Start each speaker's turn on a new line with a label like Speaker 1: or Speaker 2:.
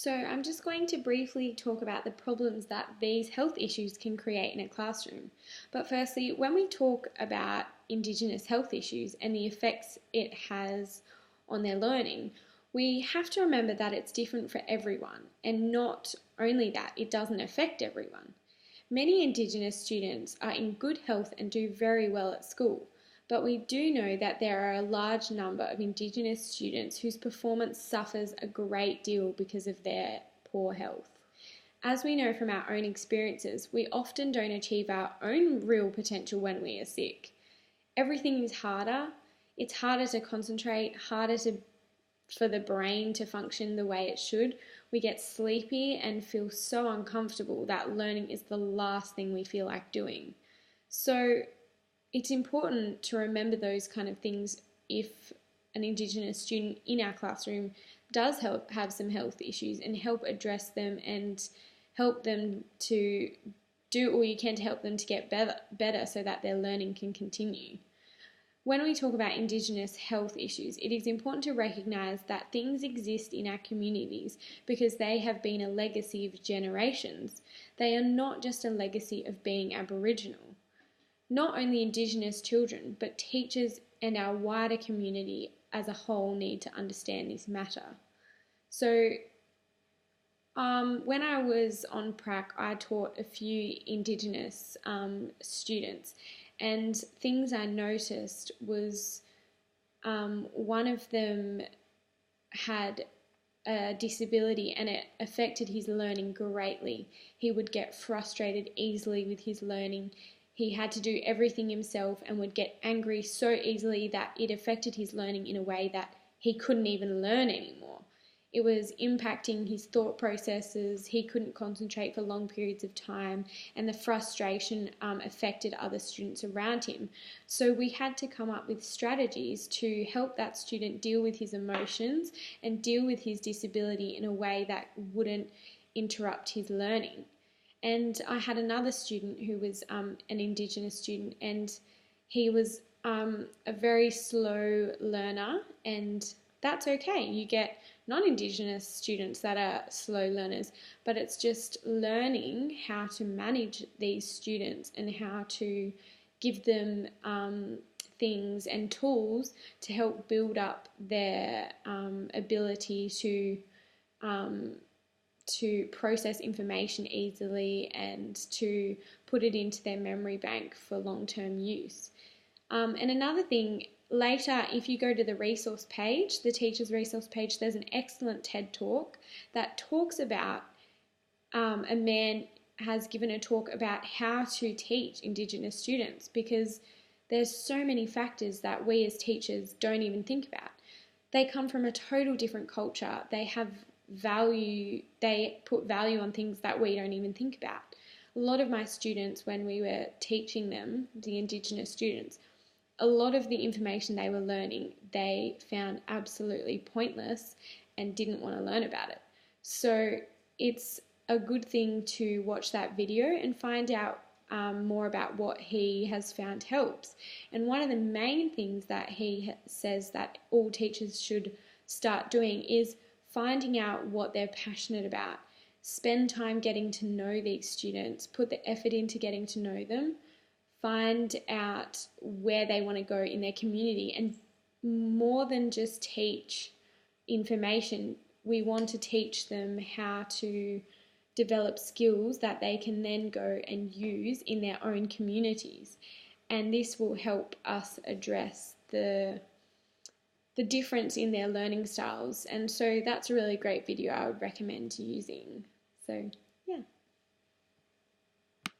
Speaker 1: So I'm just going to briefly talk about the problems that these health issues can create in a classroom. But firstly, when we talk about Indigenous health issues and the effects it has on their learning, we have to remember that it's different for everyone, and not only that, it doesn't affect everyone. Many Indigenous students are in good health and do very well at school, but we do know that there are a large number of Indigenous students whose performance suffers a great deal because of their poor health. As we know from our own experiences, we often don't achieve our own real potential when we are sick. Everything is harder. It's harder to concentrate, for the brain to function the way it should. We get sleepy and feel so uncomfortable that learning is the last thing we feel like doing. So it's important to remember those kind of things if an Indigenous student in our classroom does have some health issues, and help address them and help them to do all you can to help them to get better so that their learning can continue. When we talk about Indigenous health issues, it is important to recognise that things exist in our communities because they have been a legacy of generations. They are not just a legacy of being Aboriginal. Not only Indigenous children, but teachers and our wider community as a whole need to understand this matter. So, when I was on prac, I taught a few Indigenous students, and things I noticed was one of them had a disability and it affected his learning greatly. He would get frustrated easily with his learning. He had to do everything himself and would get angry so easily that it affected his learning in a way that he couldn't even learn anymore. It was impacting his thought processes. He couldn't concentrate for long periods of time, and the frustration affected other students around him. So we had to come up with strategies to help that student deal with his emotions and deal with his disability in a way that wouldn't interrupt his learning. And I had another student who was an Indigenous student, and he was a very slow learner, and that's okay. You get non-Indigenous students that are slow learners, but it's just learning how to manage these students and how to give them things and tools to help build up their ability to process information easily and to put it into their memory bank for long-term use. And another thing, later, if you go to the resource page, the teacher's resource page, there's an excellent TED talk that talks about a man has given a talk about how to teach Indigenous students, because there's so many factors that we as teachers don't even think about. They come from a total different culture. They have value, they put value on things that we don't even think about. A lot of my students, when we were teaching them, the Indigenous students, a lot of the information they were learning, they found absolutely pointless and didn't want to learn about it. So it's a good thing to watch that video and find out more about what he has found helps. And one of the main things that he says that all teachers should start doing is finding out what they're passionate about. Spend time getting to know these students, put the effort into getting to know them, find out where they want to go in their community, and more than just teach information, we want to teach them how to develop skills that they can then go and use in their own communities. And this will help us address the difference in their learning styles. And so that's a really great video I would recommend using. So, yeah.